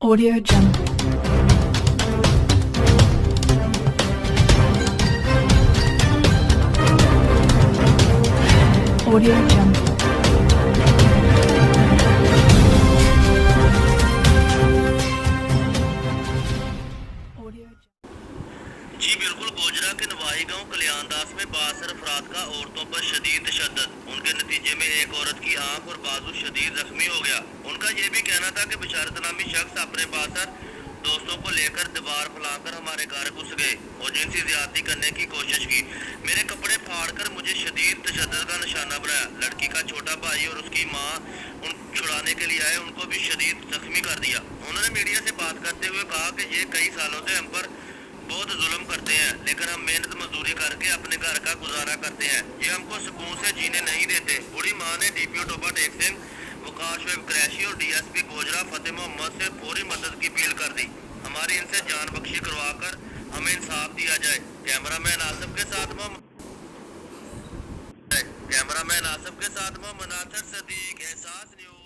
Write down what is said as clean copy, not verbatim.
Audio Jungle. Audio Jungle. जी बिल्कुल, गोजरा के नवाही गांव कल्याणदास में 62 अफराद का औरतों पर शदीद तशद्दुद। उनके नतीजे में एक औरत की आंख और बाजू शदीद जख्मी हो गया। उनका ये भी कहना था कि बशारत नामी शख्स अपने 62 दोस्तों को लेकर दीवार फैलाकर हमारे घर घुस गए और जिनसी ज्यादती करने की कोशिश की। मेरे कपड़े फाड़कर मुझे शदीद तशद्दुद का निशाना बनाया। लड़की का छोटा भाई और उसकी माँ उन छुड़ाने के लिए आए, उनको भी शदीद जख्मी कर दिया। उन्होंने मीडिया से बात करते हुए कहा कि ये कई सालों से हम पर बहुत जुल्म करते हैं, लेकिन हम मेहनत मजदूरी करके अपने घर का गुजारा करते हैं। ये हमको सुकून से जीने नहीं देते। बूढ़ी माँ ने डीपीओ टोपा टेक सिंह, वकाश वेब क्रैशी और डीएसपी गोजरा फतेह मोहम्मद से फौरी मदद की अपील कर दी। हमारी इनसे जान बख्शी करवाकर हमें इंसाफ दिया जाए। कैमरामैन आसिफ के साथ मोहम्मद नासिर सदीक, एहसास न्यूज़।